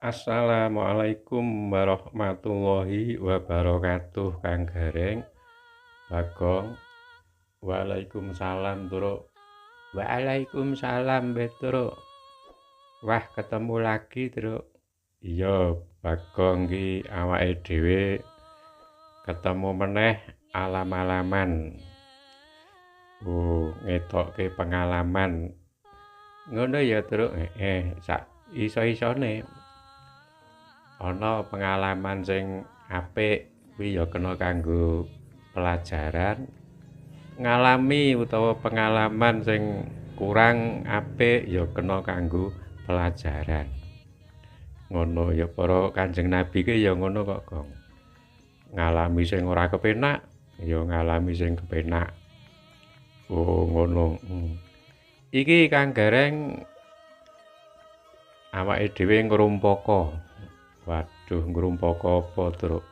Assalamualaikum warahmatullahi wabarakatuh, Kang Gareng, Bagong. Waalaikumsalam, Bro. Waalaikumsalam, Bro. Wah, ketemu lagi, Bro. Iya, Bagong ki awake dhewe ketemu meneh alam-alaman. Ngetokke pengalaman. Ngono ya, Bro. Sak iso-isone. Ana pengalaman sing apik kuwi ya kena kanggo pelajaran, ngalami utawa pengalaman sing kurang apik ya kena kanggo pelajaran. Ngono ya para Kanjeng Nabi ki ya ngono kok, Gong. Ngalami sing ora kepenak ya ngalami sing kepenak. Ngono. Iki Kang Gareng awake dhewe ngrumpaka. Waduh, ngrumpaka apa, Truk?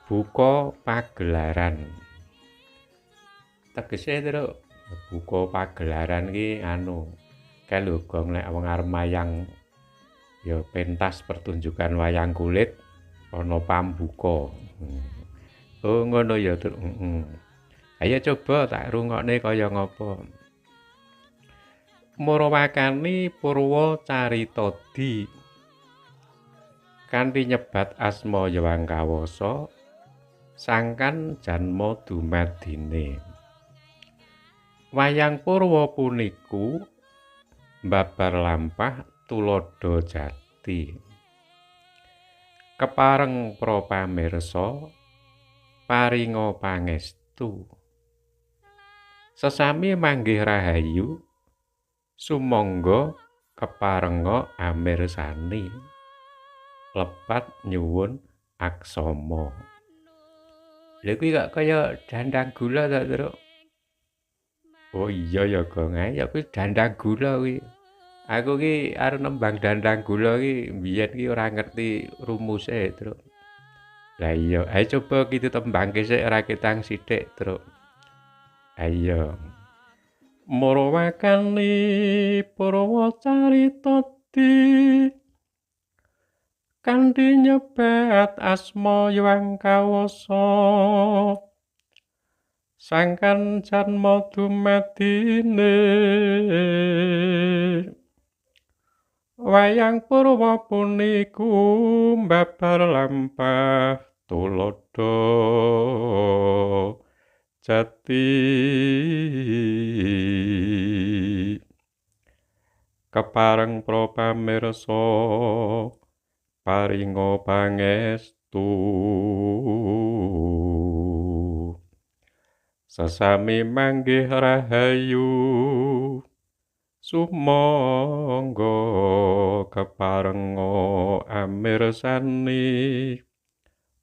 Buka pagelaran. Tegese, Truk, buka pagelaran ki kae lho Gong nek wong arep mayang ya pentas pertunjukan wayang kulit ana pambuka. Ngono ya, Truk. Ayo coba tak rungokne kaya ngapa. Murawakani Purwa Caritadi kanthi nyebat asma Yawangkawasa sangkan janma dumadine. Wayang Purwa puniku mbabar lampah tuladha jati. Kepareng pra pamirsa paringa pangestu. Sesami manggih rahayu sumangga keparenga amirsani. Lepat nyuwun aksama. Lha kuwi kok kaya dandang gula ta, Truk? Oh iya ya, Gong. Ya kuwi dandang gula kuwi. Aku ki arep nembang dandang gula ki mbiyen ki ora ngerti rumuse, Truk. Lah iya, ayo coba kita tembangke sik ora ketang sithik, Truk. Ayo. Murawakani Purwa Caritadi kanthi nyebat asma Yawangkawasa sangkan janma dumadine. Wayang Purwa puniku mbabar lampah tuladha jati. Kepareng pra pamirsa paringa pangestu. Sesami manggih rahayu sumangga keparenga amirsani.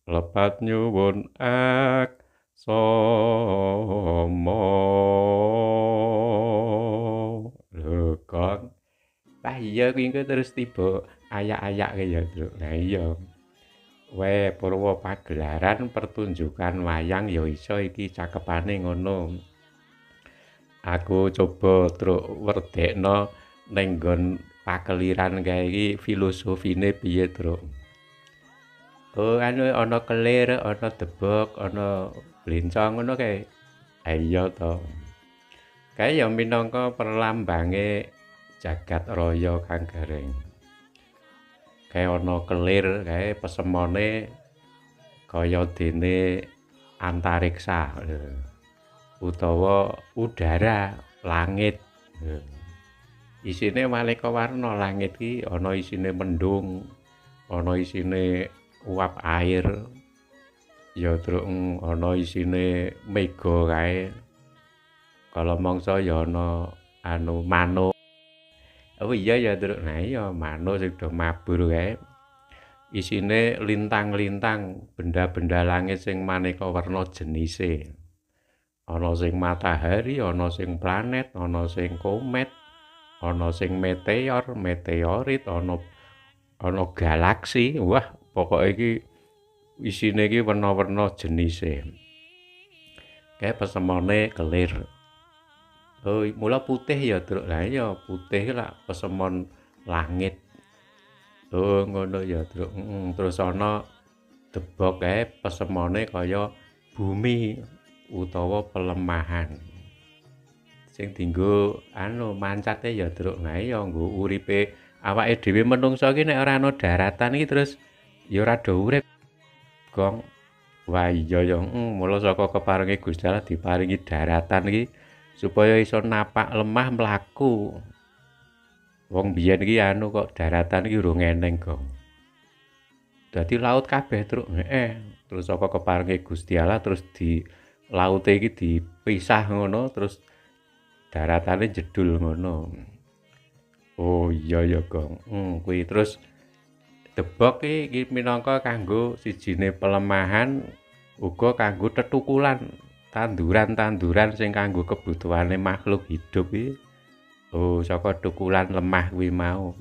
Lepat nyuwun aksama. Lho, Gong. Lah iya kuwi engko terus tiba ayak-ayak ya, Truk. Nah iya. Purwa pagelaran pertunjukan wayang ya iso iki cakepane ngono. Aku coba Truk werdekno ning nggon pakeliran kae iki filosofine piye, Truk. Ana kelir, ana debok, ana blencong ngono kae. Iya to. Kae ya minangka perlambange jagat raya, Kang Gareng. Kae ana kelir kae pesemone kaya dene antariksa utawa udara, langit. Isine maneka warna langit ki ana isine mendung, ana isine uap air. Ya Truk ana isine mega kae. Kala mangsa ya ana manuk. Oh iya ya, Truk. Nah iya, manuk sing do mabur kae. Isine lintang-lintang, benda-benda langit sing maneka werna jenise. Ana sing matahari, ana sing planet, ana sing komet, ana sing meteor, meteorit, ana galaksi. Wah, pokoke iki isine iki werna-werna jenise. Kae pesemone kelir. Mula putih ya, Truk. Lah iya, putih lak pesemon langit. Oh ngono ya, Truk. Terus ana debok kae pesemone kaya bumi utawa pelemahan. Sing dienggo anu mancate ya, Truk. Nah iya nggo uripe awake dhewe menungsa iki nek ora ana daratan iki terus ya ora do urip, Gong. Wah iya ya, mula saka keparenge Gusti Allah diparingi daratan iki supaya iso napak lemah mlaku. Wong biyen iki anu kok daratan iki urung eneng, Gong. Dadi laut kabeh, Truk. Heeh. Terus saka keparenge Gusti Allah terus di laute iki dipisah ngono terus daratane jedul ngono. Oh iya ya, Gong. Kuwi terus debok iki minangka kanggo sijine pelemahan uga kanggo tetukulan tanduran-tanduran sing kanggo kebutuhane makhluk hidup iki. Oh, saka tukulan lemah kuwi mau.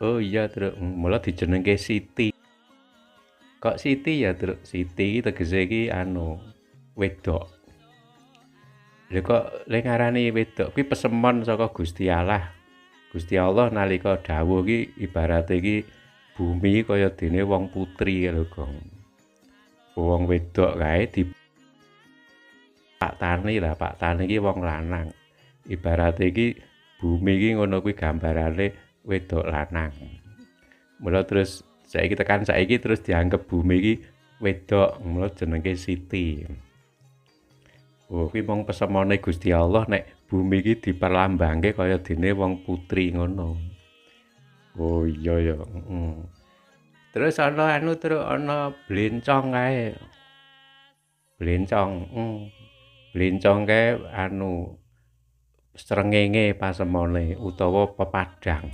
Oh iya, Truk. Mula dijenengke Siti. Kok Siti ya, Truk? Siti iki tegese iki anu wedok. Lha kok le ngarani wedok kuwi pesemon saka Gusti Allah. Gusti Allah nalika dawuh iki ibarate iki bumi kaya dene wong putri lho, Gong. Wong wedok kae di Pak Tani lah, Pak Tani iki wong lanang. Ibarate iki bumi iki ngono kuwi gambarane wedok lanang. Mula terus saiki terus dianggep bumi iki wedok, mula jenenge Siti. Oh, kuwi mung pesemone Gusti Allah nek bumi iki diperlambangke kaya dene wong putri ngono. Oh iya ya, Terus ana anu terus ana blencong kae. Blencong, Blencong kae anu srengenge pasemone utawa pepadang.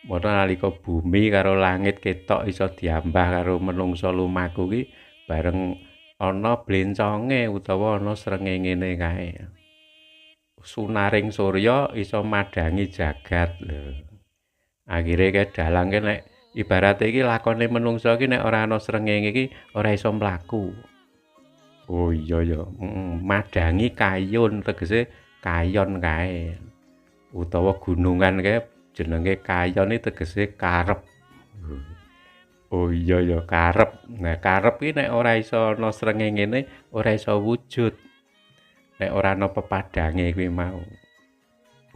Mula nalika bumi karo langit ketok iso diambah karo menungsa lumaku ki bareng ana blenconge utawa ana srengengene kae. Sunaring surya iso madangi jagat lho. Akhire kae dalang ki nek ibarate iki lakone menungsa ki nek ora ana srengenge iki ora iso mlaku. Oh iya ya, madangi kayun tegese kayon kae. Utawa gunungan kae jenenge kayon iki tegese karep. Oh iya ya, karep. Nah, karep iki nek ora iso ana srengengene ora iso wujud. Nek ora ana pepadange kuwi mau.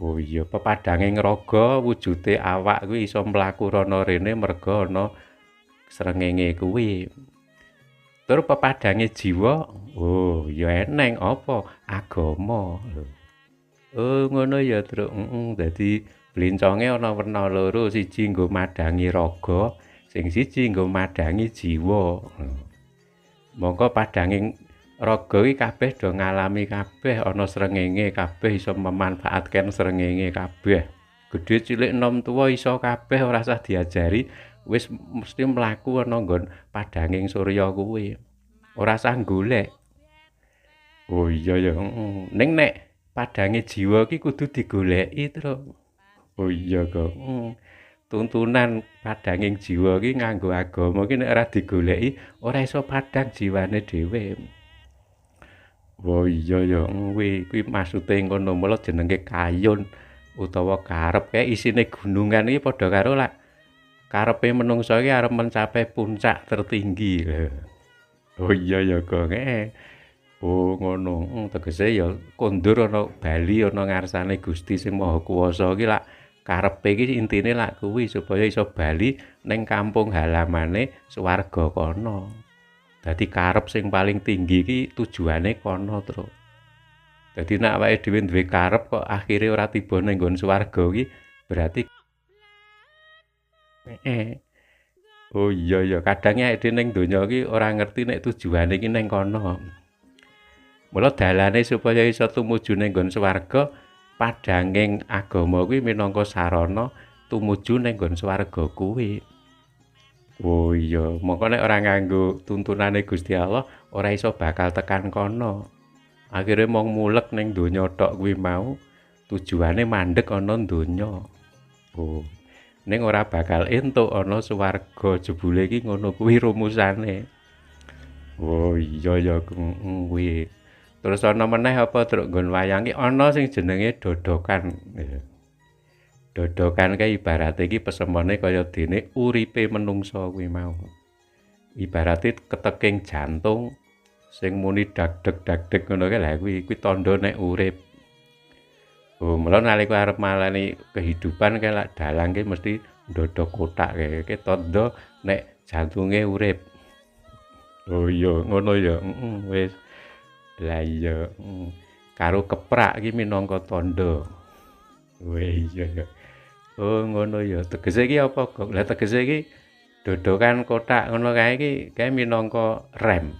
Oh iya, pepadange ngraga wujude awak kuwi iso mlaku rono rene merga ana srengenge kuwi. Tur pepadange jiwa, oh ya eneng apa? Agama. Oh ngono ya, Truk. Dadi blenconge ana werna loro, siji nggo madangi raga, sing siji nggo madangi jiwa. Mongko padanging raga iki kabeh do ngalami kabeh ana srengenge, kabeh iso memanfaatkan srengenge kabeh. Gedhe cilik enom tuwa iso kabeh ora usah diajari, wis mesti mlaku ana nggon padanging surya kuwi. Ora usah golek. Oh iya ya, Ning nek padange jiwa ki kudu digoleki, Truk. Oh iya, Kok. Tuntunan padanging jiwa ki nganggo agama ki nek ora digoleki ora iso padang jiwane dhewe. Oh iya ya, kuwi maksude ngono mula jenenge kayun utawa karep kae isine gunungan iki padha karo lak karepe menungsa iki arep mencapai puncak tertinggi lho. Oh iya ya, Gong. Oh ngono. Tegese ya kondur ana Bali ana ngarsane Gusti sing Maha Kuwasa iki lak karepe iki intine lak kuwi supaya iso bali ning kampung halamane swarga kono. Dadi karep sing paling tinggi iki tujuane kono, Truk. Dadi nek awake dhewe duwe karep kok akhire ora tiba ning nggon swarga iki berarti Oh iya ya, kadang awake dhewe ning donya iki ora ngerti nek tujuane iki ning kono. Mula dalane supaya iso tumuju ning nggon swarga, padanging agama kuwi minangka sarana tumuju ning nggon swarga kuwi. Oh iya, mongko nek ora nganggo tuntunane Gusti Allah, ora iso bakal tekan kono. Akhire mung mulek ning donya tok kuwi mau, tujuane mandeg ana donya. Oh. Ning ora bakal entuk ana swarga jebule iki ngono kuwi rumusane. Oh iya ya kuwi. Terus ana meneh apa Truk nggon wayang iki ana sing jenenge dodokan. Dodokan kae ibarate iki pesemone kaya dene uripe menungsa kuwi mau. Ibarate keteking jantung sing muni dagdeg ngono kae lha kuwi tandha nek urip. Oh, mula nalika arep malani kehidupan kae lak dalang ki mesti ndodok kotak kae tandha nek jantunge urip. Oh iya, ngono ya. Wis. Lah iya, karo keprak iki minangka tandha. Weh iya ya. Oh ngono ya. Tegese iki apa, Gong? Lah tegese iki dodokan kotak ngono kae iki kae minangka rem.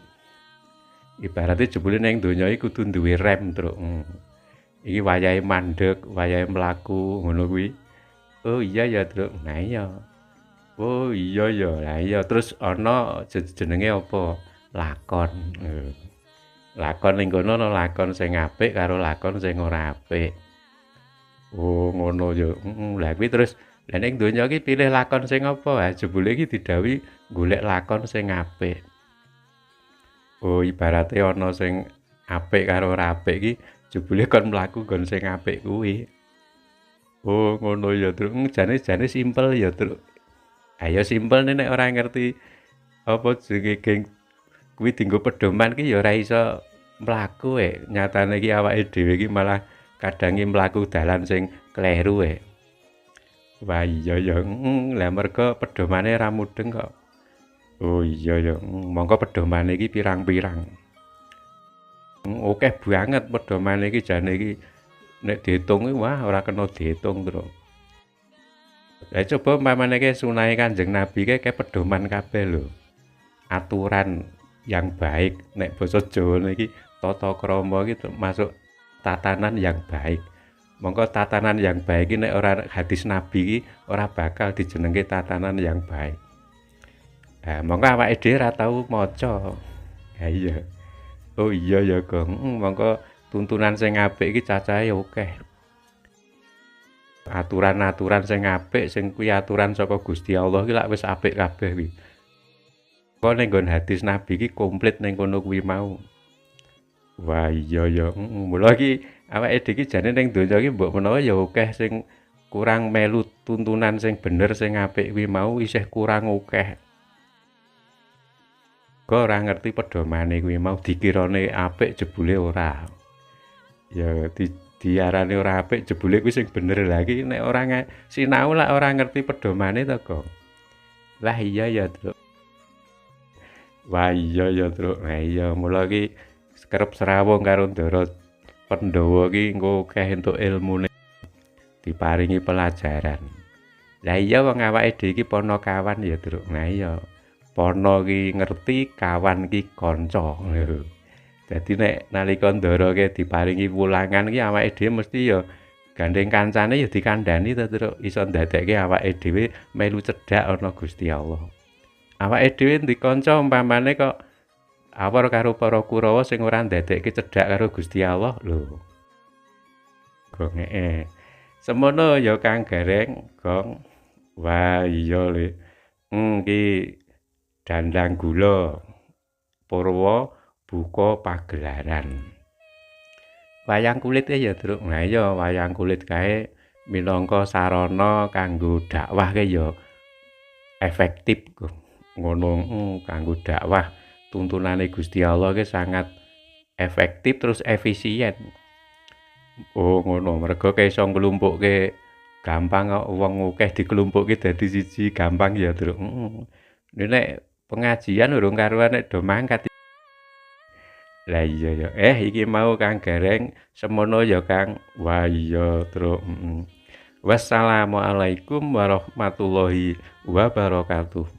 Ibarate jebule ning donya iki kudu duwe rem, Truk. Iki wayahe mandeg, wayahe mlaku ngono kuwi. Oh iya ya, Truk. Nah iya. Oh iya ya. Lah iya terus ana jenenge apa? Lakon. Lakon ning kono ana lakon sing apik karo lakon sing ora apik. Oh ngono ya. Lah kuwi terus lah ning donya iki pilih lakon sing apa? Ha jebule iki didhawuhi golek lakon sing apik. Oh ibarate ana sing apik karo ora apik iki jebule kon mlaku nggon sing apik kuwi. Oh ngono ya, Truk. Jane simpel ya, Truk. Ayo simpel nek ora ngerti apa jenenge geng kuwi dienggo pedoman ki ya ora iso mlaku nyatane iki awake dhewe iki malah kadang mlaku dalan sing kleru Wah iya ya, lah merga pedomane ra mudeng kok. Oh iya ya, mongko pedomane iki pirang-pirang. Akeh banget pedomane iki jane iki nek diitung wah ora kena diitung, Truk. Lah coba umpamane ke sunahe Kanjeng Nabi ke pedoman kabeh lho. Aturan yang baik nek basa Jawa niki tata krama iki termasuk tatanan yang baik. Monggo tatanan yang baik iki nek ora hadis Nabi iki ora bakal dijenengke tatanan yang baik. Monggo awake dhewe ora tau maca. Ha iya. Oh iya ya, Gong. Monggo tuntunan sing apik iki cacahe akeh. Aturan-aturan sing apik sing kuwi aturan saka Gusti Allah iki lak wis apik kabeh kuwi. Kok ning nggon hadis Nabi iki komplit ning kono kuwi mau. Wah iya ya, mula iki awake dhewe iki jane ning donya iki mbok menawa ya akeh sing kurang melu tuntunan sing bener sing apik kuwi mau isih kurang akeh. Kok ora ngerti pedomane kuwi mau dikirane apik jebule ora. Ya diarani ora apik jebule kuwi sing bener lagi nek ora sinau lak ora ngerti pedomane to, Kok. Lah iya ya, Truk. Wah iya ya, Truk. Nah iya mula iki kerep srawung karo Ndara Pandhawa iki engko akeh entuk ilmune diparingi pelajaran. Lah iya wong awake dhewe iki ponokawan ya, Truk. Nah iya. Pono iki ngerti, kawan iki kanca. Dadi nek nalika Ndara ke diparingi wulangan iki awake dhewe mesti ya gandeng kancane ya dikandhani to, Truk. Iso ndadekke awake dhewe melu cedhak ana Gusti Allah. Awake dhewe dikanca umpamane kok awor karo para Kurawa sing ora ndadekke cedhak karo Gusti Allah lho. Gong semono ya Kang Gareng, Gong. Wah iya le. Iki dandang gula Purwa buka pagelaran. Wayang kulit ya, Truk. Nah iya wayang kulit kae minangka sarana kanggo dakwah ke ya efektif ngono kanggo dakwah tuntunane Gusti Allah ke sangat efektif terus efisien. Oh ngono mergo iso nglumpukke gampang kok wong akeh dikelumpukke dadi siji gampang ya, Truk. Nek pengajian urung karuan nek do mangkat. Lah iya ya. Iki mau Kang Gareng semono ya, Kang. Wah iya, Truk. Wassalamualaikum warahmatullahi wabarakatuh.